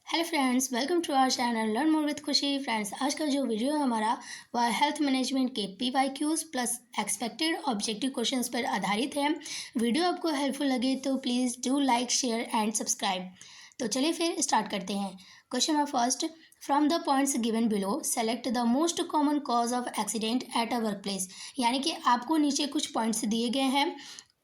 Hello friends, welcome to our channel learn more with Khushi. Friends, आज का जो video है हमारा वह हेल्थ मैनेजमेंट के PYQs plus expected objective questions पर आधारित है। वीडियो आपको हेल्पफुल लगे तो please do like, share and subscribe. तो चलिए फिर स्टार्ट करते हैं। Question number first, from the points given below select the most common cause of accident at a work place. यानी कि आपको नीचे कुछ पॉइंट्स दिए गए हैं,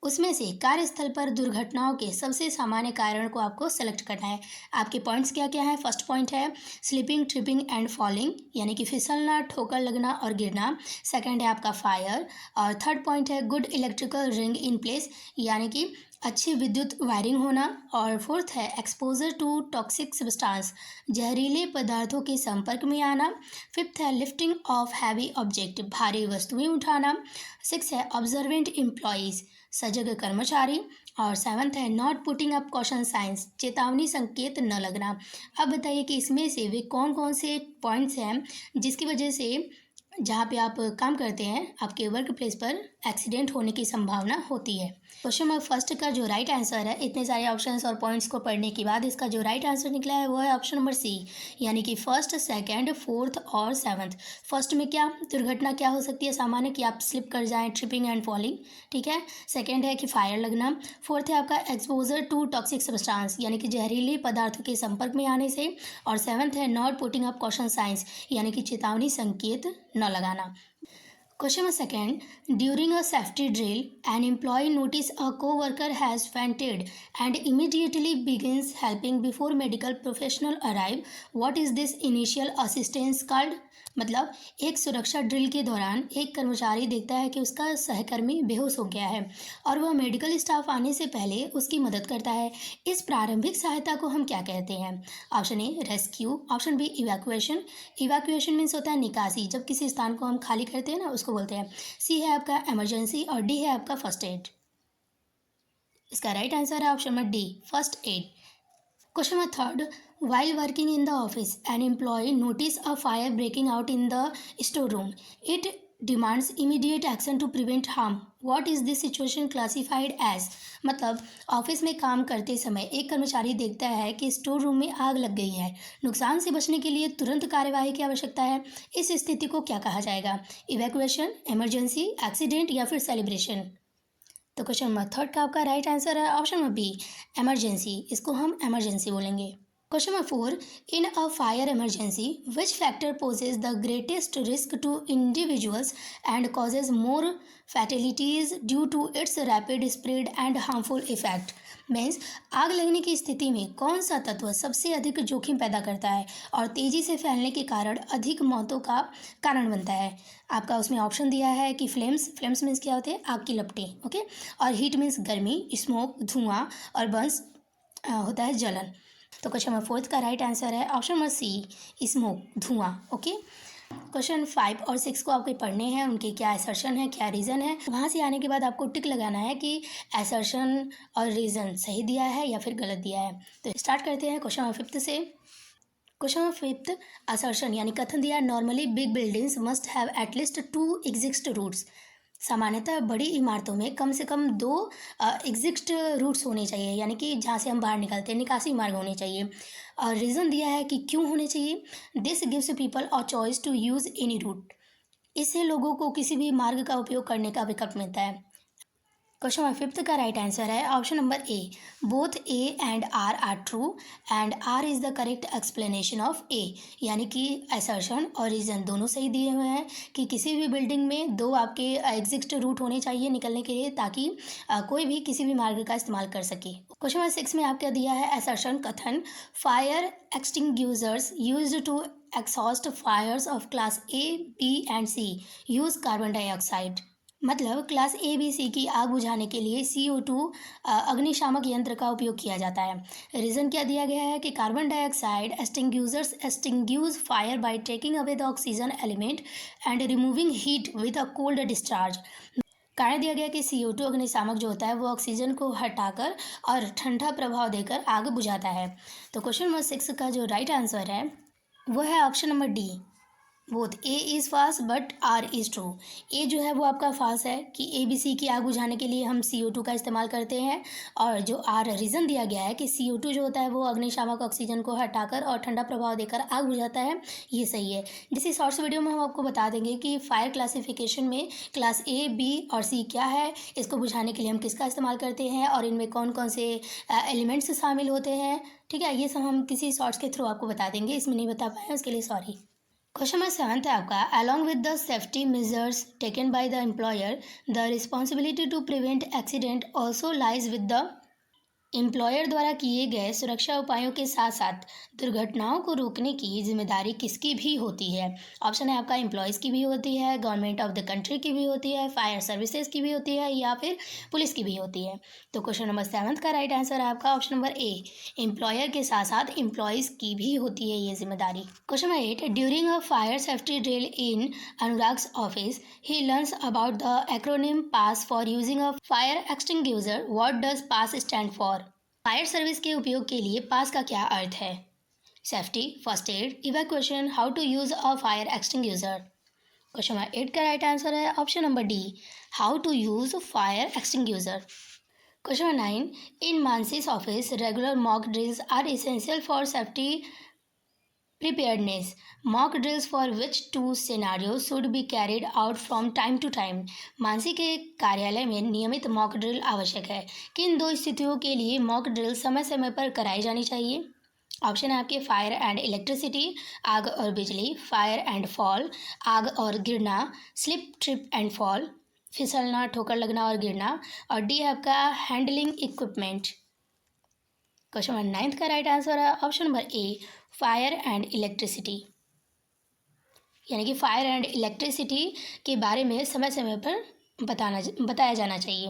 उसमें से कार्यस्थल पर दुर्घटनाओं के सबसे सामान्य कारण को आपको सेलेक्ट करना है। आपके पॉइंट्स क्या क्या हैं? फर्स्ट पॉइंट है स्लिपिंग, ट्रिपिंग एंड फॉलिंग, यानी कि फिसलना, ठोकर लगना और गिरना। सेकंड है आपका फायर। और थर्ड पॉइंट है good electrical ring in place, यानी कि अच्छी विद्युत वायरिंग होना। और फोर्थ है एक्सपोजर टू टॉक्सिक सब्सटेंस, जहरीले पदार्थों के संपर्क में आना। फिफ्थ है लिफ्टिंग ऑफ हैवी ऑब्जेक्ट, भारी वस्तुएं उठाना। सिक्स है ऑब्जर्वेंट एम्प्लॉयज़, सजग कर्मचारी। और सेवन्थ है not putting up caution science, चेतावनी संकेत न लगना। अब बताइए कि इसमें से वे कौन कौन से पॉइंट्स हैं जिसकी वजह से जहाँ पे आप काम करते हैं आपके वर्क प्लेस पर एक्सीडेंट होने की संभावना होती है। क्वेश्चन नंबर फर्स्ट का जो राइट आंसर है, इतने सारे ऑप्शंस और पॉइंट्स को पढ़ने के बाद इसका जो राइट आंसर निकला है वो है ऑप्शन नंबर सी, यानी कि फर्स्ट, सेकंड, फोर्थ और सेवन्थ। फर्स्ट में क्या दुर्घटना क्या हो सकती है सामान्य, कि आप स्लिप कर जाएं, ट्रिपिंग एंड फॉलिंग, ठीक है। सेकंड है कि फायर लगना। फोर्थ है आपका एक्सपोजर टू टॉक्सिक सब्सटेंस, यानी कि जहरीले पदार्थों के संपर्क में आने से। और सेवन्थ है not putting up caution science, यानी कि चेतावनी संकेत न लगाना। Question number second, during a safety drill, an employee notice a co-worker has fainted and immediately begins helping before medical professional arrive. What is this initial assistance called? मतलब एक सुरक्षा drill के दौरान एक कर्मचारी देखता है कि उसका सहकर्मी बेहोश हो गया है और वह मेडिकल स्टाफ आने से पहले उसकी मदद करता है। इस प्रारंभिक सहायता को हम क्या कहते हैं? Option A rescue, option B evacuation. Evacuation means होता है निकासी, जब किसी स्थान को हम खाली करते हैं ना उसको बोलते हैं। सी है आपका इमरजेंसी और डी है आपका फर्स्ट एड। इसका राइट आंसर है option number D, first aid. Question number third, while working in the office, an employee notice a fire breaking out in the storeroom. It demands immediate action to prevent harm. What is this situation classified as? मतलब office में काम करते समय एक कर्मचारी देखता है कि स्टोर रूम में आग लग गई है, नुकसान से बचने के लिए तुरंत कार्यवाही की आवश्यकता है। इस स्थिति को क्या कहा जाएगा? इवैक्यूएशन, इमरजेंसी, एक्सीडेंट या फिर सेलिब्रेशन? तो क्वेश्चन नंबर थर्ड का आपका राइट आंसर है ऑप्शन नंबर बी, इमरजेंसी। इसको हम इमरजेंसी बोलेंगे। Question number four, in a fire emergency which factor poses the greatest risk to individuals and causes more fatalities due to its rapid spread and harmful effect. Means आग लगने की स्थिति में कौन सा तत्व सबसे अधिक जोखिम पैदा करता है और तेजी से फैलने के कारण अधिक मौतों का कारण बनता है? आपका उसमें ऑप्शन दिया है कि फ्लेम्स, फ्लेम्स मीन्स क्या होते हैं? आग की लपटें, ओके। और हीट मीन्स गर्मी, स्मोक धुआं, और बर्न्स होता है जलन। तो क्वेश्चन नंबर फोर्थ का राइट आंसर है ऑप्शन नंबर सी, स्मोक, धुआं, ओके। क्वेश्चन 5 और 6 को आपको पढ़ने हैं, उनके क्या असर्शन है, क्या रीज़न है। वहाँ से आने के बाद आपको टिक लगाना है कि असर्शन और रीज़न सही दिया है या फिर गलत दिया है। तो स्टार्ट करते हैं क्वेश्चन नंबर फिफ्थ से। क्वेश्चन नंबर फिफ्थ, असर्शन यानी कथन दिया, normally big buildings must have at least 2 exit routes. सामान्यतः बड़ी इमारतों में कम से कम 2 एग्जिट रूट्स होने चाहिए, यानी कि जहाँ से हम बाहर निकलते हैं, निकासी मार्ग होने चाहिए। और रीज़न दिया है कि क्यों होने चाहिए। This gives people a choice to use any route, इससे लोगों को किसी भी मार्ग का उपयोग करने का विकल्प मिलता है। क्वेश्चन नंबर फिफ्थ का राइट आंसर है option number A, both A and R true and R is the correct explanation of A. यानी कि असर्शन और रीज़न दोनों सही दिए हुए हैं कि किसी भी बिल्डिंग में 2 आपके एग्जिट रूट होने चाहिए निकलने के लिए, ताकि कोई भी किसी भी मार्ग का इस्तेमाल कर सके। क्वेश्चन नंबर 6 में आपका दिया है असर्शन कथन, fire extinguishers used to exhaust fires of class A, B and C use carbon dioxide। मतलब क्लास ए बी सी की आग बुझाने के लिए CO2 अग्निशामक यंत्र का उपयोग किया जाता है। रीज़न क्या दिया गया है कि carbon dioxide extinguishers extinguish fire by taking away the oxygen element and removing heat with a cold discharge. कारण दिया गया कि CO2 अग्निशामक जो होता है वो ऑक्सीजन को हटाकर और ठंडा प्रभाव देकर आग बुझाता है। तो क्वेश्चन नंबर 6 का जो राइट आंसर है वो है option number D, both A is fast but R is true. A जो है वो आपका फास्ट है कि ABC की आग बुझाने के लिए हम CO2 का इस्तेमाल करते हैं, और जो आर रीज़न दिया गया है कि CO2 जो होता है वो अग्निशामक ऑक्सीजन को हटाकर और ठंडा प्रभाव देकर आग बुझाता है, ये सही है। जिस शॉर्ट्स वीडियो में हम आपको बता देंगे कि फायर क्लासिफिकेशन में क्लास A, B और C क्या है, इसको बुझाने के लिए हम किसका इस्तेमाल करते हैं और इनमें कौन कौन से एलिमेंट्स शामिल होते हैं। ठीक है, ये सब हम किसी शॉर्ट्स के थ्रू आपको बता देंगे, इसमें नहीं बता पाए उसके लिए सॉरी। क्वेश्चन नंबर 7 है आपका, along with the safety measures taken by the employer the responsibility to prevent accident also lies with the employer द्वारा किए गए सुरक्षा उपायों के साथ साथ दुर्घटनाओं को रोकने की जिम्मेदारी किसकी भी होती है। ऑप्शन है आपका, एम्प्लॉयज़ की भी होती है, गवर्नमेंट ऑफ द कंट्री की भी होती है, फायर सर्विसेज की भी होती है, या फिर पुलिस की भी होती है। तो क्वेश्चन नंबर 7 का राइट आंसर है आपका ऑप्शन नंबर ए, एम्प्लॉयर के साथ साथ एम्प्लॉयज़ की भी होती है ये जिम्मेदारी। Question number 8, during a fire safety drill in Anurag's office he learns about the acronym PASS for using a fire extinguisher. What does PASS stand for. Fire service के उपयोग के लिए पास का क्या अर्थ है। Safety, first aid, evacuation, how to use a fire extinguisher. Question number 8 का right answer है option number D, how to use fire extinguisher. Question number 9, in Mansi's office regular mock drills are essential for safety preparedness. Mock drills for which two scenarios should be carried out from time to time. Mansi के कार्यालय में नियमित mock drill आवश्यक है। किन दो स्थितियों के लिए मॉक ड्रिल समय समय पर कराई जानी चाहिए। ऑप्शन है आपके, फायर एंड इलेक्ट्रिसिटी, आग और बिजली, फायर एंड फॉल, आग और गिरना, स्लिप ट्रिप एंड फॉल, फिसलना, ठोकर लगना और गिरना, और डी है आपका, हैंडलिंग इक्विपमेंट। क्वेश्चन नंबर 9 का राइट आंसर है option number A, fire and electricity. यानी कि फायर एंड इलेक्ट्रिसिटी के बारे में समय समय पर बताया जाना चाहिए।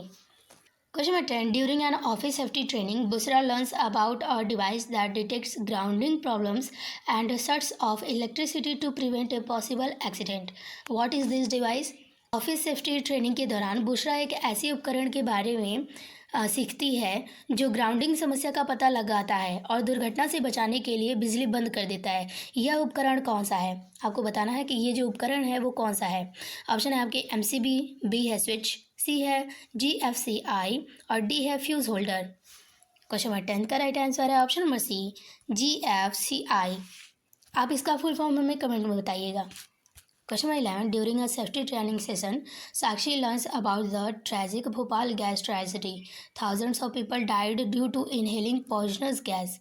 Question number 10, during an office safety training Bushra learns about a device that detects grounding problems and shuts off electricity to prevent a possible accident. What is this device. Office safety training के दौरान बुशरा एक ऐसे उपकरण के बारे में सीखती है जो ग्राउंडिंग समस्या का पता लगाता है और दुर्घटना से बचाने के लिए बिजली बंद कर देता है। यह उपकरण कौन सा है, आपको बताना है कि ये जो उपकरण है वो कौन सा है। ऑप्शन है आपके, MCB, बी है स्विच, सी है GFCI और डी है फ्यूज होल्डर। क्वेश्चन नंबर 10 का राइट आंसर है ऑप्शन नंबर सी, GFCI। आप इसका फुल फॉर्म हमें कमेंट में बताइएगा। Question number 11, during a safety training session Sakshi learns about the tragic Bhopal gas tragedy. Thousands of people died due to inhaling poisonous gas.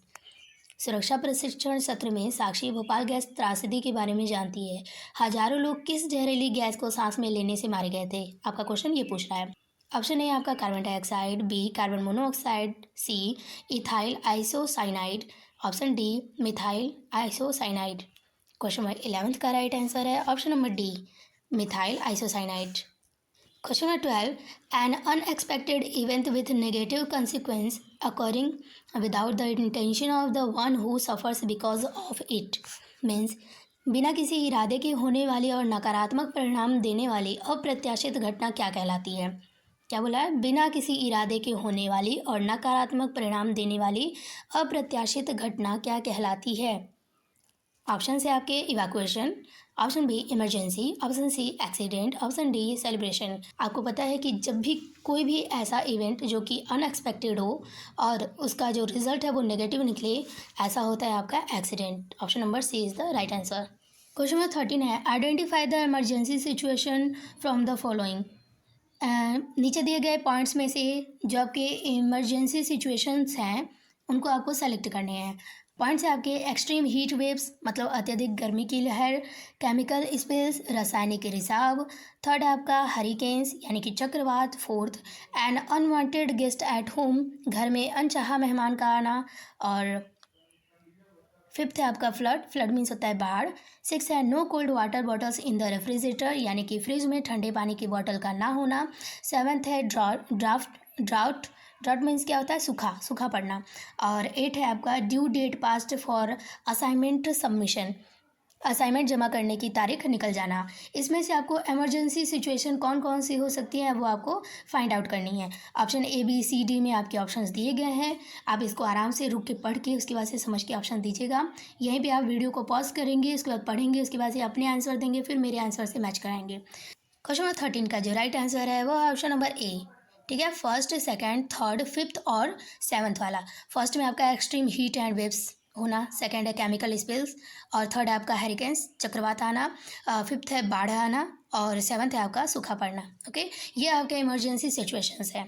सुरक्षा प्रशिक्षण सत्र में साक्षी भोपाल गैस त्रासदी के बारे में जानती है। हजारों लोग किस जहरीली गैस को सांस में लेने से मारे गए थे। आपका क्वेश्चन ये पूछ रहा है। ऑप्शन ए आपका, carbon dioxide, B carbon monoxide, C ethyl isocyanide, option D methyl isocyanide. Question number 11 का राइट आंसर है option number D, methyl isocyanide. Question number 12, an unexpected event with negative consequence occurring without the intention of the one who suffers because of it means, बिना किसी इरादे के होने वाली और नकारात्मक परिणाम देने वाली अप्रत्याशित घटना क्या कहलाती है। क्या बोला है, बिना किसी इरादे के होने वाली और नकारात्मक परिणाम देने वाली अप्रत्याशित घटना क्या कहलाती है। ऑप्शन से आपके, evacuation, option B emergency, option C accident, option D celebration. आपको पता है कि जब भी कोई भी ऐसा इवेंट जो कि अनएक्सपेक्टेड हो और उसका जो रिजल्ट है वो नेगेटिव निकले, ऐसा होता है आपका accident. Option number C is the right answer. Question number 13 है, identify the emergency situation from the following. नीचे दिए गए पॉइंट्स में से जो आपके इमरजेंसी सिचुएशंस हैं उनको आपको सेलेक्ट करने हैं। पॉइंट्स है आपके, एक्सट्रीम हीट वेव्स मतलब अत्यधिक गर्मी की लहर, केमिकल स्पिल्स रासायनिक रिसाव, थर्ड है आपका हरिकेन्स यानी कि चक्रवात, fourth and unwanted guest at home घर में अनचाहा मेहमान का आना, और फिफ्थ है आपका फ्लड मीन्स होता है बाढ़, सिक्स है no cold water bottles in the refrigerator यानी कि फ्रिज में ठंडे पानी की बॉटल का ना होना, सेवन्थ है ड्राउट मीन्स क्या होता है, सूखा पड़ना, और एट है आपका due date past for assignment submission assignment जमा करने की तारीख निकल जाना। इसमें से आपको इमरजेंसी सिचुएशन कौन कौन सी हो सकती है वो आपको फाइंड आउट करनी है। Option A B C D में आपके ऑप्शंस दिए गए हैं। आप इसको आराम से रुक के पढ़ के उसके बाद से समझ के ऑप्शन दीजिएगा। यहीं पे आप वीडियो को पॉज करेंगे, उसके बाद पढ़ेंगे, उसके बाद से अपने आंसर देंगे, फिर मेरे आंसर से मैच कराएंगे। क्वेश्चन नंबर 13 का जो राइट आंसर है वो है ऑप्शन नंबर ए। ठीक है, फर्स्ट, सेकंड, थर्ड, फिफ्थ और सेवन्थ वाला। फर्स्ट में आपका एक्सट्रीम हीट एंड वेव्स होना, सेकंड है केमिकल स्पिल्स, और थर्ड है आपका हेरिकेन्स चक्रवात आना, फिफ्थ है बाढ़ आना, और सेवन्थ है आपका सूखा पड़ना। ओके, ये आपके इमरजेंसी सिचुएशंस है।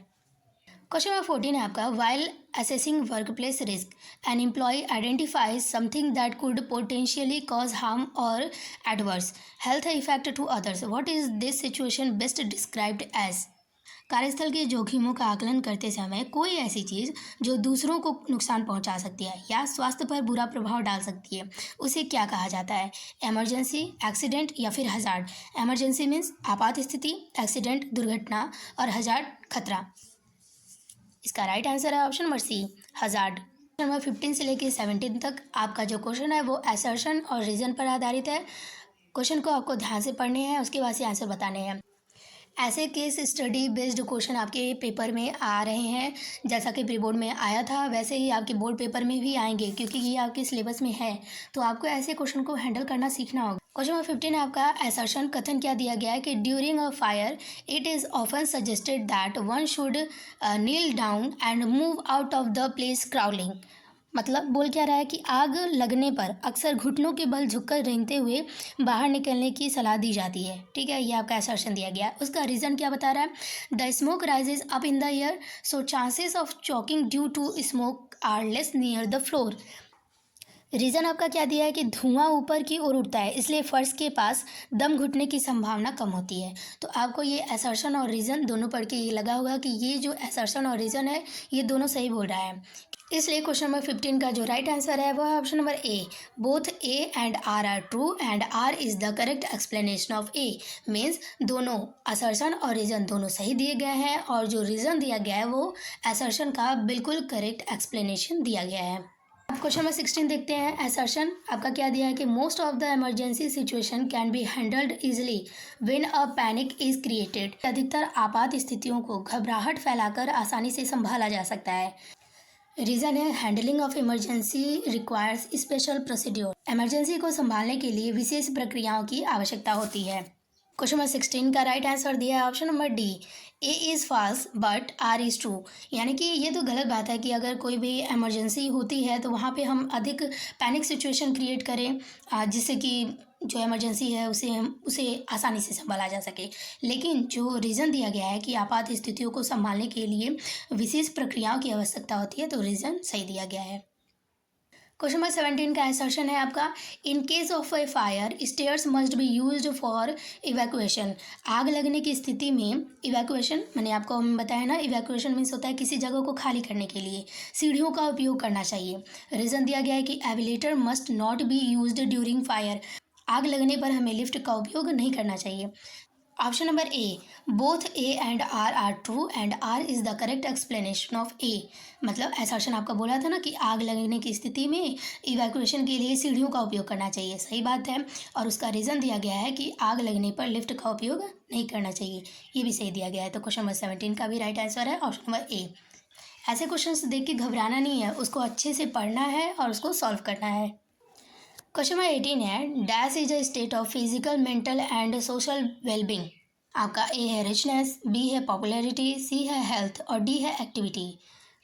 क्वेश्चन नंबर 14 है आपका, while assessing workplace risk an employee identifies something that could potentially cause harm और adverse health effect to others, what is this situation best described as. कार्यस्थल के जोखिमों का आकलन करते समय कोई ऐसी चीज़ जो दूसरों को नुकसान पहुंचा सकती है या स्वास्थ्य पर बुरा प्रभाव डाल सकती है, उसे क्या कहा जाता है। इमरजेंसी, एक्सीडेंट या फिर हजार्ड। इमरजेंसी मीन्स आपात स्थिति, एक्सीडेंट दुर्घटना, और हजार्ड खतरा। इसका राइट आंसर है option number C, hazard. Number 15 से लेकर 17 तक आपका जो क्वेश्चन है वो असर्शन और रीजन पर आधारित है। क्वेश्चन को आपको ध्यान से पढ़ने हैं, उसके बाद से आंसर बताने हैं। ऐसे केस स्टडी बेस्ड क्वेश्चन आपके पेपर में आ रहे हैं, जैसा कि प्री बोर्ड में आया था वैसे ही आपके बोर्ड पेपर में भी आएंगे, क्योंकि ये आपके सिलेबस में है। तो आपको ऐसे क्वेश्चन को हैंडल करना सीखना होगा। क्वेश्चन नंबर 15 आपका असर्शन कथन क्या दिया गया है कि during a fire it is often suggested that one should kneel down and move out of the place crawling. मतलब बोल क्या रहा है कि आग लगने पर अक्सर घुटनों के बल झुककर रेंगते हुए बाहर निकलने की सलाह दी जाती है। ठीक है, ये आपका असर्शन दिया गया है। उसका रीज़न क्या बता रहा है, the smoke rises up in the air so chances of choking due to smoke are less near the floor. Reason आपका क्या दिया है कि धुआं ऊपर की ओर उठता है, इसलिए फर्श के पास दम घुटने की संभावना कम होती है। तो आपको ये असर्शन और रीज़न दोनों पढ़ के ये लगा होगा कि ये जो असर्शन और रीज़न है ये दोनों सही बोल रहा है। इसलिए क्वेश्चन नंबर 15 का जो राइट आंसर है वो है option number A. Both A and R true and R is the correct explanation of A. Means दोनों असर्शन और रीजन दोनों सही दिए गए हैं, और जो रीजन दिया गया है वो असर्शन का बिल्कुल करेक्ट एक्सप्लेनेशन दिया गया है। अब क्वेश्चन नंबर 16 देखते हैं। असर्शन आपका क्या दिया है कि most of the emergency situation can be handled easily when a panic is created. अधिकतर आपात स्थितियों को घबराहट फैलाकर आसानी से संभाला जा सकता है। रीज़न है, handling of emergency requires special procedure. Emergency को संभालने के लिए विशेष प्रक्रियाओं की आवश्यकता होती है। क्वेश्चन नंबर 16 का राइट आंसर दिया है option number D, A is false but R is true. यानी कि ये तो गलत बात है कि अगर कोई भी इमरजेंसी होती है तो वहाँ पे हम अधिक पैनिक सिचुएशन क्रिएट करें, जिससे कि जो इमरजेंसी है उसे आसानी से संभाला जा सके। लेकिन जो रीज़न दिया गया है कि आपात स्थितियों को संभालने के लिए विशेष प्रक्रियाओं की आवश्यकता होती है, तो रीज़न सही दिया गया है। क्वेश्चन नंबर 17 का असर्शन है आपका, in case of A fire stairs must be used for evacuation. आग लगने की स्थिति में इवैक्यूएशन मैंने आपको बताया ना, इवैक्यूएशन मीन्स होता है किसी जगह को खाली करने के लिए सीढ़ियों का उपयोग करना चाहिए। रीज़न दिया गया है कि elevator must not be used during fire. आग लगने पर हमें लिफ्ट का उपयोग नहीं करना चाहिए। Option number A, both A and R true and R is the correct explanation of A. मतलब असर्शन आपका बोला था ना कि आग लगने की स्थिति में इवैक्यूएशन के लिए सीढ़ियों का उपयोग करना चाहिए, सही बात है। और उसका रीज़न दिया गया है कि आग लगने पर लिफ्ट का उपयोग नहीं करना चाहिए, ये भी सही दिया गया है। तो क्वेश्चन नंबर 17 का भी राइट आंसर है ऑप्शन नंबर ए। ऐसे क्वेश्चन देख के घबराना नहीं है, उसको अच्छे से पढ़ना है और उसको सॉल्व करना है। क्वेश्चन नंबर 18 है, dash is a state of physical, mental and social wellbeing. आपका ए है रिचनेस, बी है पॉपुलैरिटी, सी है हेल्थ और डी है एक्टिविटी।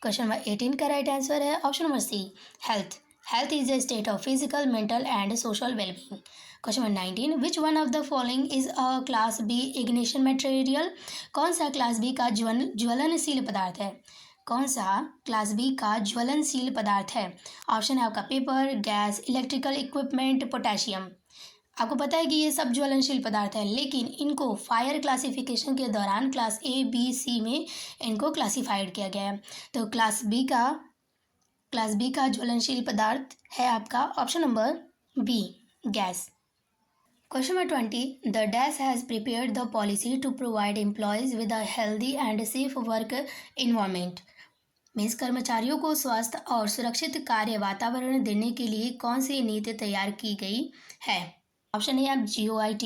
क्वेश्चन नंबर 18 का राइट आंसर है option number C, health. Health is a state of physical, mental and social wellbeing. Question number 19, which one of the following is a class B ignition material. कौन सा class B का ज्वलनशील पदार्थ है। कौन सा class B का ज्वलनशील पदार्थ है। ऑप्शन है आपका paper, gas, electrical equipment, potassium. आपको पता है कि ये सब ज्वलनशील पदार्थ है, लेकिन इनको फायर क्लासिफिकेशन के दौरान क्लास ए बी सी में इनको क्लासिफाइड किया गया है। तो क्लास बी का ज्वलनशील पदार्थ है आपका option number B, gas. Question number 20, the dash has prepared the policy to provide employees with a healthy and safe work environment. Means कर्मचारियों को स्वस्थ और सुरक्षित कार्य वातावरण देने के लिए कौन सी नीति तैयार की गई है? ऑप्शन ए आप GOIT,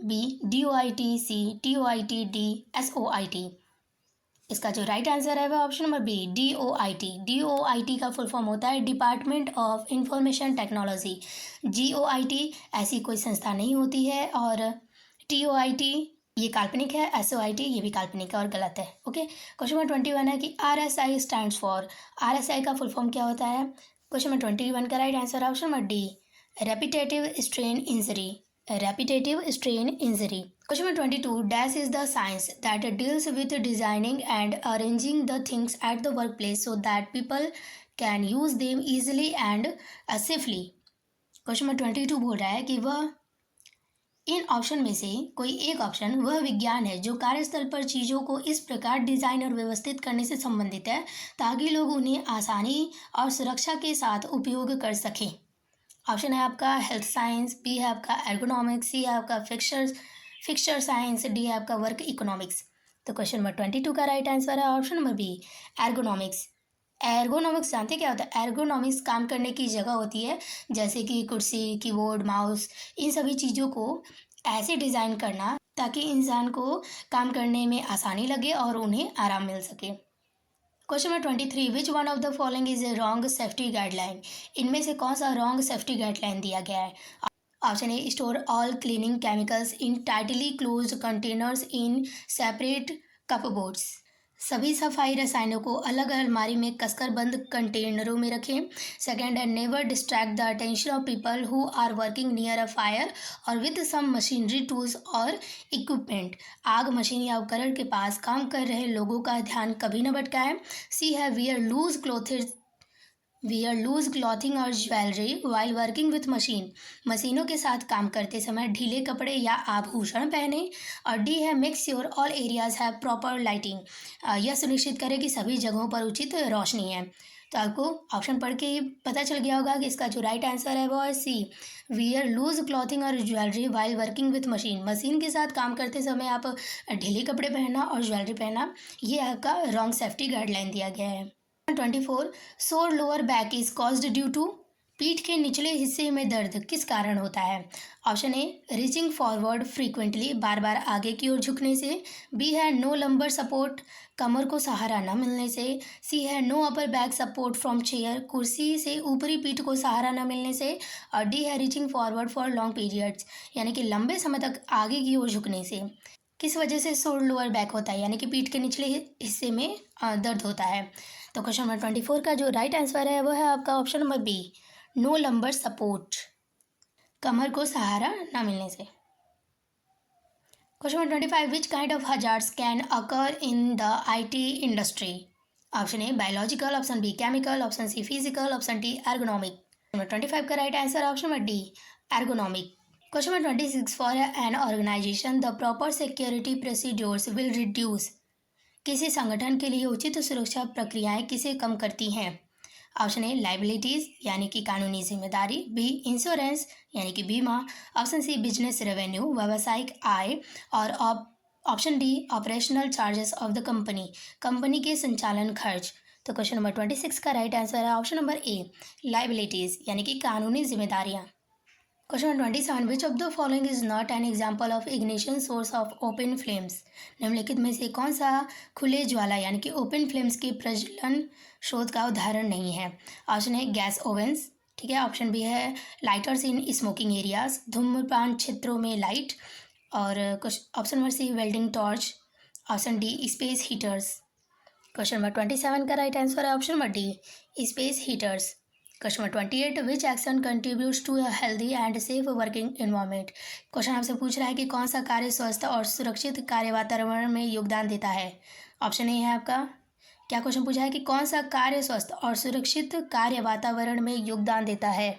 B DOIT, C TOIT, D SOIT। इसका जो राइट आंसर है वह option number B DOIT। DOIT का फुल फॉर्म होता है department of information technology. GOIT ऐसी कोई संस्था नहीं होती है, और TOIT ये काल्पनिक है, SOIT ये भी काल्पनिक है और गलत है। ओके, क्वेश्चन नंबर 21 है कि RSI स्टैंड्स फॉर, RSI का फुल फॉर्म क्या होता है? क्वेश्चन नंबर 21 का right answer option number D repetitive strain injury. Repetitive strain injury. Question number 22, dash is the science that deals with designing and arranging the things at the work place so that people can use them easily and safely. Question number 22 बोल रहा है कि वह इन option में से कोई एक option वह विज्ञान है जो कार्यस्थल पर चीज़ों को इस प्रकार डिज़ाइन और व्यवस्थित करने से संबंधित है ताकि लोग उन्हें आसानी और सुरक्षा के साथ उपयोग कर सकें। ऑप्शन है आपका हेल्थ साइंस, बी है आपका एर्गोनॉमिक्स, सी है आपका फिक्सचर साइंस, डी है आपका वर्क इकोनॉमिक्स। तो क्वेश्चन नंबर 22 का राइट आंसर है option number B ergonomics. Ergonomics जानते क्या होता है? एर्गोनॉमिक्स काम करने की जगह होती है, जैसे कि कुर्सी, कीबोर्ड, माउस, इन सभी चीज़ों को ऐसे डिज़ाइन करना ताकि इंसान को काम करने में आसानी लगे और उन्हें आराम मिल सके। Question number 23, which one of the following is a wrong safety guideline? इनमें से कौन सा रॉन्ग सेफ्टी गाइडलाइन दिया गया है? Option A store all cleaning chemicals in tightly closed containers in separate cupboards. सभी सफाई रसायनों को अलग अलमारी में कसकर बंद कंटेनरों में रखें। सेकेंड है never distract the attention of people who are working near a fire और विद सम मशीनरी टूल्स और इक्विपमेंट। आग, मशीन या उपकरण के पास काम कर रहे लोगों का ध्यान कभी न भटकाएं। सी है वियर लूज क्लॉथिंग और jewellery while working with machine. मशीनों के साथ काम करते समय ढीले कपड़े या आभूषण पहने। और डी है make sure all areas have proper lighting. यह सुनिश्चित करें कि सभी जगहों पर उचित रोशनी है। तो आपको ऑप्शन पढ़ के ही पता चल गया होगा कि इसका जो राइट आंसर है वो है सी वियर लूज क्लॉथिंग और jewellery while working with machine. Machine के साथ काम करते समय आप ढीले कपड़े पहनना और ज्वेलरी पहनना, ये आपका रॉन्ग सेफ्टी गाइडलाइन दिया गया है। 24, sore lower back is caused due to. पीठ के निचले हिस्से में दर्द किस कारण होता है? Option A reaching forward frequently, बार बार आगे की ओर झुकने से। बी है नो लंबर सपोर्ट, कमर को सहारा न मिलने से। सी है no upper back support from chair, कुर्सी से ऊपरी पीठ को सहारा न मिलने से। और डी है reaching forward for long periods, यानी कि लंबे समय तक आगे की ओर झुकने से। किस वजह से सोर लोअर बैक होता है, यानी कि पीठ के निचले हिस्से में दर्द होता है? तो क्वेश्चन नंबर 24 का जो राइट आंसर है वो है आपका option number B no lumbar support, कमर को सहारा ना मिलने से। Question number 25, which kind of hazards can occur in the IT industry? Option A biological, option B chemical, option C physical, option D ergonomic. Number 25 का right answer option number D ergonomic. Question number 26, for an organisation the proper security procedures will reduce. किसी संगठन के लिए उचित सुरक्षा प्रक्रियाएं किसे कम करती हैं? ऑप्शन ए लाइबिलिटीज़ यानी कि कानूनी जिम्मेदारी, बी इंश्योरेंस यानी कि बीमा, ऑप्शन सी बिजनेस रेवेन्यू व्यावसायिक आय, और option D operational charges of the company के संचालन खर्च। तो क्वेश्चन नंबर 26 का राइट आंसर है ऑप्शन नंबर ए लाइबिलिटीज़ यानी कि कानूनी जिम्मेदारियाँ। Question number 27, which of the following is not an example of ignition source of open flames? निम्नलिखित में से कौन सा खुले ज्वाला यानी कि ओपन फ्लेम्स के प्रज्वलन स्रोत का उदाहरण नहीं है? ऑप्शन है गैस ओवेंस, ठीक है। ऑप्शन बी है लाइटर्स इन स्मोकिंग एरियाज, धूम्रपान क्षेत्रों में लाइट। और option number C welding torch, option D space heaters. Question number 27 का राइट आंसर है option number D space heaters. Question number 28, which action contributes to a healthy and safe working environment? Question आपसे पूछ रहा है कि कौन सा कार्य स्वस्थ और सुरक्षित कार्य वातावरण में योगदान देता है? ऑप्शन ए है आपका, क्या क्वेश्चन पूछा है कि कौन सा कार्य स्वस्थ और सुरक्षित कार्य वातावरण में योगदान देता है?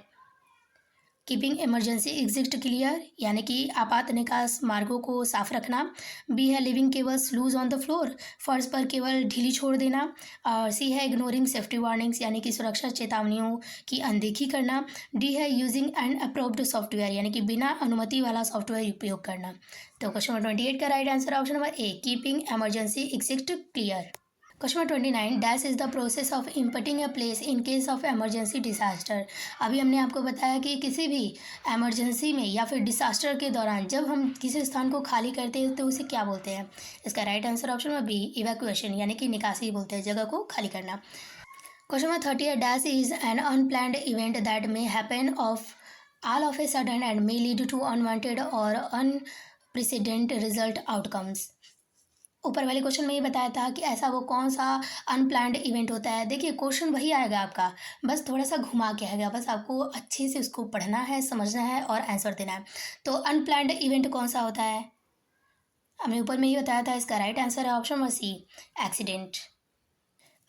कीपिंग इमरजेंसी एग्जिट क्लियर यानी कि आपात निकास मार्गों को साफ रखना। बी है living cables lose on the floor, फर्श पर केवल ढीली छोड़ देना। और सी है इग्नोरिंग सेफ्टी वार्निंग्स यानी कि सुरक्षा चेतावनियों की अनदेखी करना। डी है यूजिंग एन अप्रूव्ड सॉफ्टवेयर यानी कि बिना अनुमति वाला सॉफ्टवेयर उपयोग करना। तो क्वेश्चन नंबर 28 का right answer option number A keeping emergency exit clear. Question number 29, dash is the process of emptying a place in case of emergency disaster. अभी हमने आपको बताया कि किसी भी एमरजेंसी में या फिर डिसास्टर के दौरान जब हम किसी स्थान को खाली करते हैं तो उसे क्या बोलते हैं। इसका right answer option number B, evacuation, यानी कि निकासी बोलते हैं, जगह को खाली करना। क्वेश्चन नंबर 30 है, dash is an unplanned event that may happen of all of a sudden and may lead to unwanted और अनप्रेसिडेंट रिजल्ट आउटकम्स। ऊपर वाले क्वेश्चन में ये बताया था कि ऐसा वो कौन सा अनप्लान्ड इवेंट होता है। देखिए क्वेश्चन वही आएगा आपका, बस थोड़ा सा घुमा के आएगा, बस आपको अच्छे से उसको पढ़ना है, समझना है और आंसर देना है। तो अनप्लान्ड इवेंट कौन सा होता है, हमने ऊपर में ही बताया था। इसका राइट आंसर है ऑप्शन नंबर सी, एक्सीडेंट।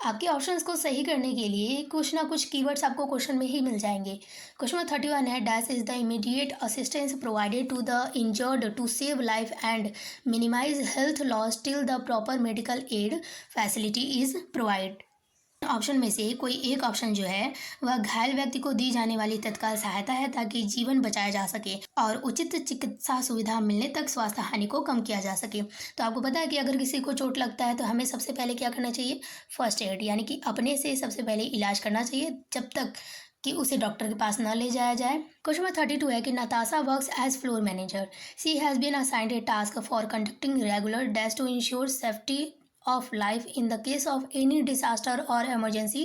आपके ऑप्शंस को सही करने के लिए कुछ ना कुछ कीवर्ड्स आपको क्वेश्चन में ही मिल जाएंगे। क्वेश्चन नंबर 31 है, dash is the immediate assistance provided to the injured to save life and minimise health loss till the proper medical aid facility is provide. Option में से कोई एक ऑप्शन जो है वह घायल व्यक्ति को दी जाने वाली तत्काल सहायता है ताकि जीवन बचाया जा सके और उचित चिकित्सा सुविधा मिलने तक स्वास्थ्य हानि को कम किया जा सके। तो आपको पता है कि अगर किसी को चोट लगता है तो हमें सबसे पहले क्या करना चाहिए, फर्स्ट एड, यानी कि अपने से सबसे पहले इलाज करना चाहिए जब तक कि उसे डॉक्टर के पास न ले जाया जाए। क्वेश्चन नंबर 32 है कि Natasha works as floor manager, she has been assigned a task for conducting regular dash to ensure safety of life in the case of any disaster or emergency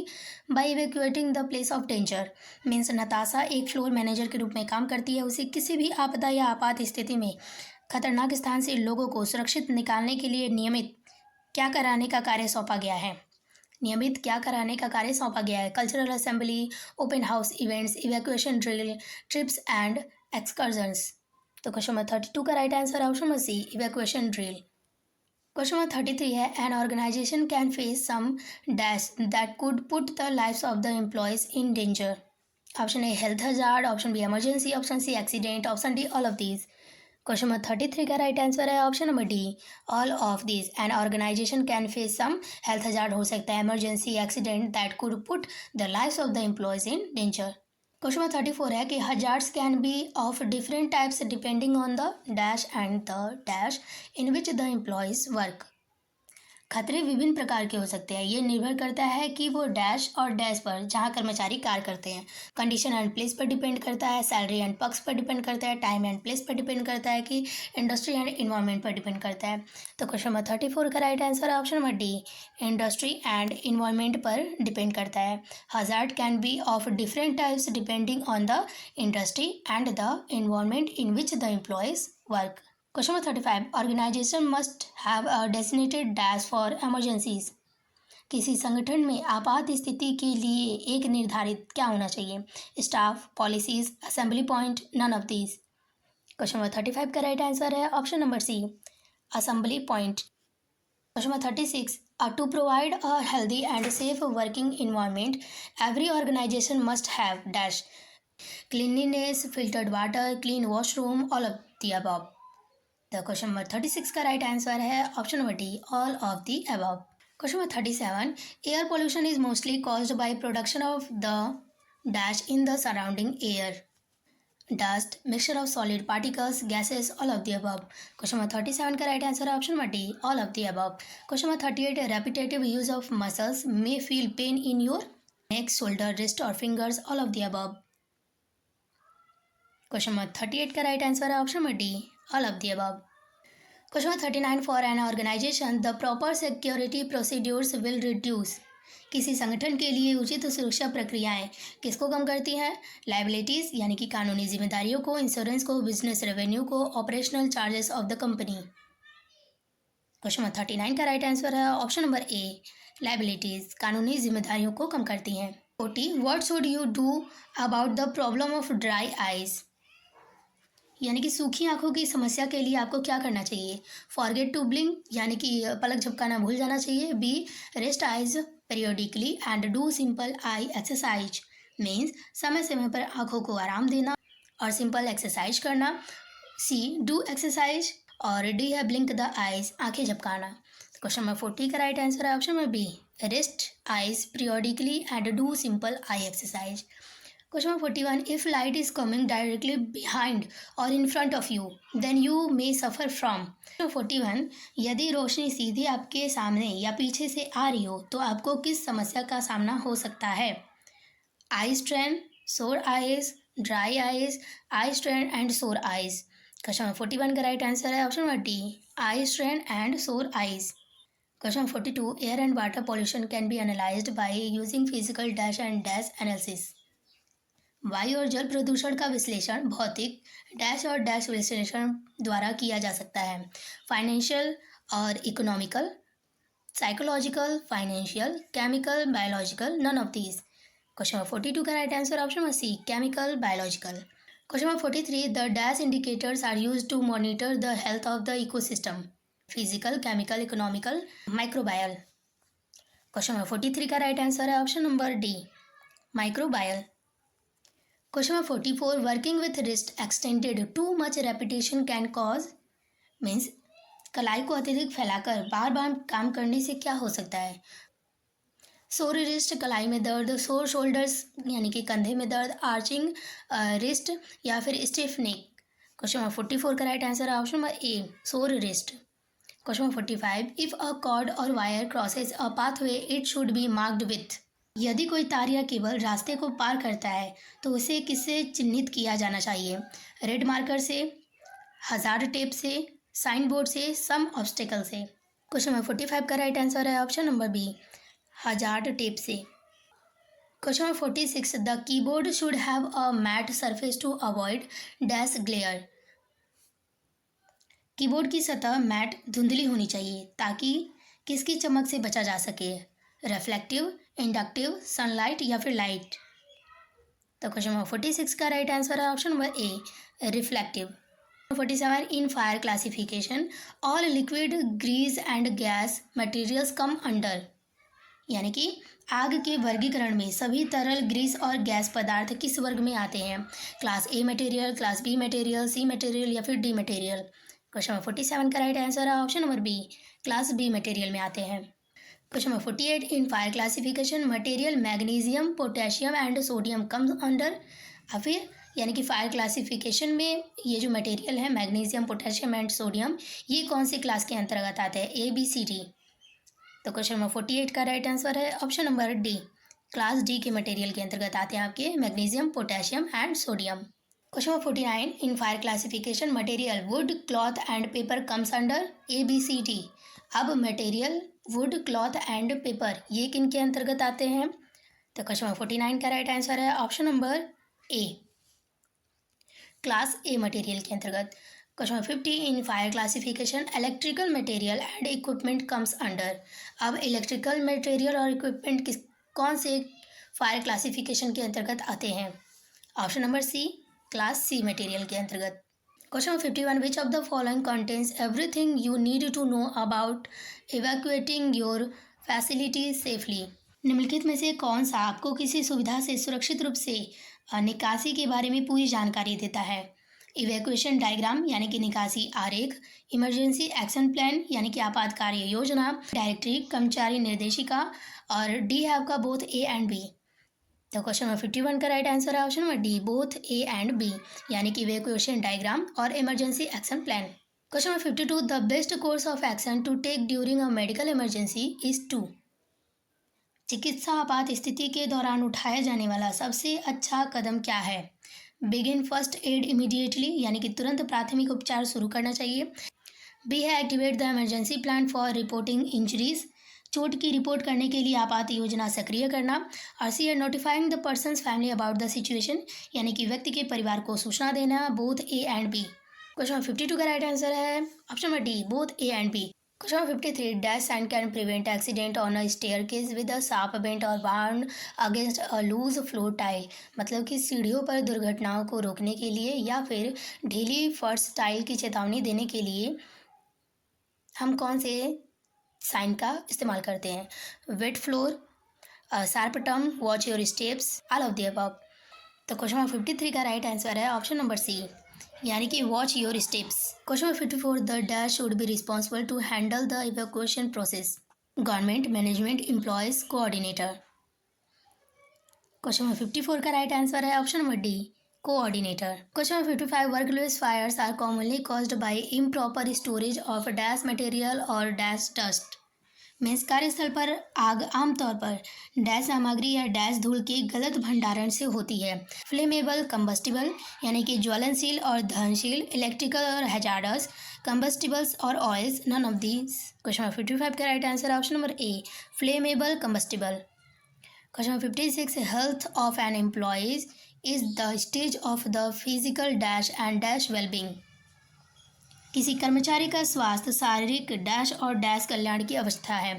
by evacuating the place of danger। Means Natasha एक floor manager के रूप में काम करती है। उसे किसी भी आपदा या आपात स्थिति में खतरनाक स्थान से लोगों को सुरक्षित निकालने के लिए नियमित क्या कराने का कार्य सौंपा गया है। नियमित क्या कराने का कार्य सौंपा गया है, cultural assembly, open house events, evacuation drill, trips and excursions. तो क्वेश्चन नंबर 32 का right answer option number C, evacuation drill. Question number 33 है, an organisation can face some dash that could put the lives of the employees in danger. Option A health hazard, option B emergency, option C accident, option D all of these. Question number 33 का right answer है option number D, all of these. An organisation can face some health hazard हो सकता है, emergency, accident that could put the lives of the employees in danger. Question number 34 है कि hazards can be of different types depending on the dash and the dash in which the employees work. खतरे विभिन्न प्रकार के हो सकते हैं, ये निर्भर करता है कि वो डैश और डैश पर जहाँ कर्मचारी कार्य करते हैं, कंडीशन एंड प्लेस पर डिपेंड करता है, सैलरी एंड पक्ष पर डिपेंड करता है, टाइम एंड प्लेस पर डिपेंड करता है, कि इंडस्ट्री एंड इन्वायरमेंट पर डिपेंड करता है। तो क्वेश्चन नंबर 34 का राइट आंसर है option number D, industry and environment पर डिपेंड करता है। Hazard can be of different types depending on the industry and the environment in which the employees work. Question number 35, organisation must have a designated dash for emergencies. किसी संगठन में आपात स्थिति के लिए एक निर्धारित क्या होना चाहिए, staff, policies, assembly point, none of these. Question number 35 का राइट आंसर है option number C, assembly point. Question number 36, to provide a healthy and safe working environment every organisation must have dash, cleanliness, filtered water, clean washroom, all of the above. The question number 36 का right answer है option number D, all of the above. Question number 37, air pollution is mostly caused by production of the dash in the surrounding air, dust, mixture of solid particles, gases, all of the above. Question number 37 का right answer है option number D, all of the above. Question number 38, repetitive use of muscles may feel pain in your neck, shoulder, wrist और fingers, all of the above. Question number 38 का right answer है option number D, all of the above. Question number 39, for an organisation the proper security procedures will reduce. किसी संगठन के लिए उचित सुरक्षा प्रक्रियाएं किसको कम करती हैं, लाइबिलिटीज़ यानी कि कानूनी जिम्मेदारियों को, इंश्योरेंस को, बिजनेस रेवेन्यू को, operational charges of the company. Question number 39 का राइट आंसर है ऑप्शन नंबर ए, लाइबिलिटीज़ कानूनी जिम्मेदारियों को कम करती हैं। 40, what should you do about the problem of dry eyes, यानी कि सूखी आंखों की समस्या के लिए आपको क्या करना चाहिए, फॉरगेट टू ब्लिंक यानी कि पलक झपकाना भूल जाना चाहिए, B rest eyes periodically and do simple eye exercise, means समय समय पर आंखों को आराम देना और सिंपल एक्सरसाइज करना, सी डू एक्सरसाइज, और डी है ब्लिंक द आइज आंखें झपकाना। क्वेश्चन नंबर 40 का राइट आंसर है option number B, rest eyes periodically and do simple eye exercise. Question number 41, if light is coming directly behind or in front of you then you may suffer from. 41, यदि रोशनी सीधे आपके सामने या पीछे से आ रही हो तो आपको किस समस्या का सामना हो सकता है? Eye strain, sore eyes, dry eyes, eye strain and sore eyes. Question number 41 का राइट आंसर है option number D, eye strain and sore eyes. Question 42, air and water pollution can be analysed by using physical dash and dash analysis. वायु और जल प्रदूषण का विश्लेषण भौतिक dash और डैश विश्लेषण द्वारा किया जा सकता है। फाइनेंशियल और economical, psychological, financial, chemical, biological, none of these. Question number 42 का right answer option number C, chemical, biological. Question number 43, the dash indicators are used to monitor the health of the ecosystem. Physical, chemical, economical, microbial. Question number 43 का right answer है option number D, microbial. Question number 44, working with wrist extended too much repetition can cause, means कलाई को अत्यधिक फैलाकर बार बार काम करने से क्या हो सकता है? सोर रिस्ट, कलाई में दर्द, सोर शोल्डर्स यानी कि कंधे में दर्द, आर्चिंग रिस्ट या फिर स्टिफ नेक। क्वेश्चन नंबर 44 का राइट आंसर है option number A, sore wrist. Question number 45, if a cord or wire crosses a pathway it should be marked with. यदि कोई तार या केबल रास्ते को पार करता है तो उसे किससे चिन्हित किया जाना चाहिए? रेड मार्कर से, हजार्ड टेप से, साइन बोर्ड से, सम ऑब्स्टेकल से। क्वेश्चन नंबर 45 का राइट आंसर है option number B, hazard tape से। Question number 46, the keyboard should have a matte surface to avoid dash glare. Keyboard की सतह mat धुंधली होनी चाहिए ताकि किसकी चमक से बचा जा सके? रिफ्लेक्टिव, इंडक्टिव, सनलाइट या फिर लाइट। तो क्वेश्चन नंबर 46 का राइट आंसर है option number A, reflective. 47, in fire classification all liquid grease and gas materials come under, यानी कि आग के वर्गीकरण में सभी तरल, ग्रीस और गैस पदार्थ किस वर्ग में आते हैं? Class A material, class B material, C material या फिर डी मटेरियल। क्वेश्चन नंबर 47 का राइट आंसर है option number B, class B material में आते हैं। Question number 48, in fire classification material magnesium, potassium and sodium comes under, या फिर यानी कि फायर क्लासिफिकेशन में ये जो मटेरियल है मैग्नीशियम, पोटेशियम एंड सोडियम, ये कौन सी क्लास के अंतर्गत आते हैं? A, B, C, D. तो क्वेश्चन नंबर 48 का राइट आंसर है option number D, class D के मटेरियल के अंतर्गत आते हैं आपके magnesium, potassium and sodium. Question number 49, in fire classification material wood, cloth and paper comes under, A, B, C, D. अब material wood, cloth and paper ये किन के अंतर्गत आते हैं? तो क्वेश्चन नंबर 49 का राइट आंसर है option number A, class A material के अंतर्गत। Question number 50, in fire classification electrical material and equipment comes under. अब इलेक्ट्रिकल मटेरियल और इक्विपमेंट किस कौन से फायर क्लासिफिकेशन के अंतर्गत आते हैं? Option number C, class C material के अंतर्गत। Question number 51, which of the following contains everything you need to know about evacuating your facility safely. निम्नलिखित में से कौन सा आपको किसी सुविधा से सुरक्षित रूप से निकासी के बारे में पूरी जानकारी देता है? इवैक्यूएशन डायग्राम यानी कि निकासी आरेख, इमरजेंसी एक्शन प्लान यानी कि आपात कार्य योजना, डायरेक्टरी कर्मचारी निर्देशिका, और डी है आपका बोथ ए एंड बी। तो क्वेश्चन नंबर 51 का राइट आंसर है option number D, both A and B, यानी कि इवैक्यूएशन डायग्राम और emergency action plan. Question number 52, the best course of action to take during a medical emergency is to. चिकित्सा आपात स्थिति के दौरान उठाया जाने वाला सबसे अच्छा कदम क्या है? बिगिन फर्स्ट एड इमीडिएटली यानी कि तुरंत प्राथमिक उपचार शुरू करना चाहिए। बी है activate the emergency plan for reporting injuries, चोट की रिपोर्ट करने के लिए आपात योजना सक्रिय करना। और सी है notifying the person's family about the situation, यानी कि व्यक्ति के परिवार को सूचना देना। Both A and B. Question number 52 का राइट आंसर है option number D, both A and B. Question number 53, dash sign can prevent accident on a staircase with a sharp bent or warn against a loose floor tile. मतलब कि सीढ़ियों पर दुर्घटनाओं को रोकने के लिए या फिर ढीली फर्श टाइल की चेतावनी देने के लिए हम कौन से साइन का इस्तेमाल करते हैं? Wet floor, sharp term, watch your steps, all of the above. तो क्वेश्चन नंबर 53 का राइट आंसर है ऑप्शन नंबर सी, यानी कि watch your steps. Question number 54, the dash should be responsible to handle the evacuation process. Government, management, employees, coordinator. Question number 54 का right answer है option number D, coordinator. Question number 55, workplace fires are commonly caused by improper storage of dash material और dash dust. Means कार्यस्थल पर आग आमतौर पर dash सामग्री या डैश धूल के गलत भंडारण से होती है। फ्लेमेबल, कंबस्टिबल यानी कि ज्वलनशील और दहनशील, इलेक्ट्रिकल और हैजार्डस, कंबस्टिबल्स और oils, none of these. Question number 55 का right answer option number A, flammable, combustible. Question number 56, health of an employees is the stage of the physical dash and dash wellbeing. किसी कर्मचारी का स्वास्थ्य शारीरिक dash और dash कल्याण की अवस्था है।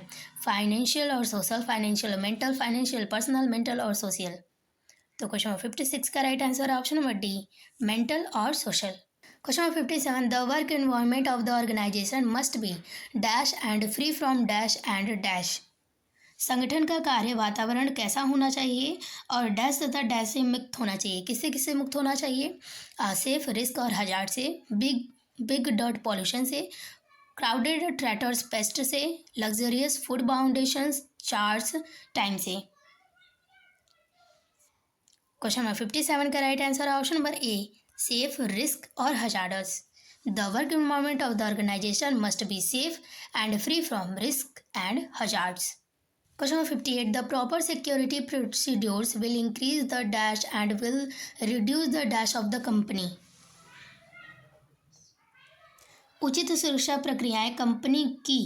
फाइनेंशियल और social, financial mental, financial personal, mental और सोशल। तो क्वेश्चन नंबर 56 का राइट आंसर है ऑप्शन नंबर डी, मेंटल और social. Question number 57, the work environment of the organisation must be dash and free from dash and dash. संगठन का कार्य वातावरण कैसा होना चाहिए और डैश तथा डैश से मुक्त होना चाहिए। किससे किससे मुक्त होना चाहिए? सेफ, रिस्क और हजार्ड से, बिग डॉट पॉल्यूशन से, क्राउडेड ट्रैटर्स पेस्ट से, luxurious food foundations charge time से। क्वेश्चन नंबर 57 का राइट आंसर है option number A, safe, risk और hazards. The work environment of the organisation must be safe and free from risk and hazards. Question number 58, the proper security procedures will increase the dash and will reduce the dash of the company. उचित सुरक्षा प्रक्रियाएं company की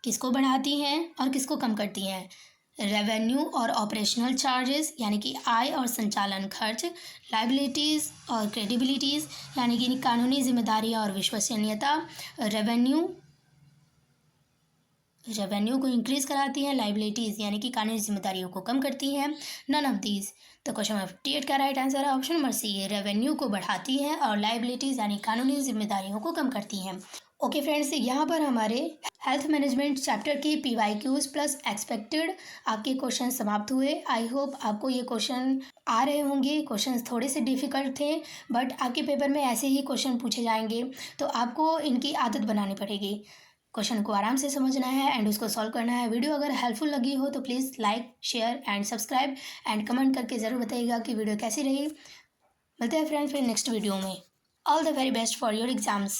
किसको बढ़ाती हैं और किसको कम करती हैं? रेवेन्यू और ऑपरेशनल चार्जेस यानी कि आय और संचालन खर्च, लाइबिलिटीज़ और क्रेडिबिलिटीज़ यानी कि कानूनी जिम्मेदारी और विश्वसनीयता, रेवेन्यू को इंक्रीज कराती हैं, लाइबिलिटीज़ यानी कि कानूनी जिम्मेदारियों को कम करती हैं, नन ऑफ दीज। तो क्वेश्चन नंबर 58 का राइट आंसर है ऑप्शन नंबर सी, रेवेन्यू को बढ़ाती हैं और लाइबिलिटीज़ यानी कानूनी जिम्मेदारियों को कम करती हैं। ओके फ्रेंड्स, यहाँ पर हमारे हेल्थ मैनेजमेंट चैप्टर के PYQs प्लस एक्सपेक्टेड आपके क्वेश्चन समाप्त हुए। आई होप आपको ये क्वेश्चन आ रहे होंगे। क्वेश्चन थोड़े से डिफ़िकल्ट थे बट आपके पेपर में ऐसे ही क्वेश्चन पूछे जाएंगे, तो आपको इनकी आदत बनानी पड़ेगी। क्वेश्चन को आराम से समझना है एंड उसको सॉल्व करना है। वीडियो अगर हेल्पफुल लगी हो तो please like, share and subscribe and comment करके ज़रूर बताइएगा कि वीडियो कैसी रही। मिलते हैं फ्रेंड्स फिर नेक्स्ट वीडियो में। All the very best for your exams.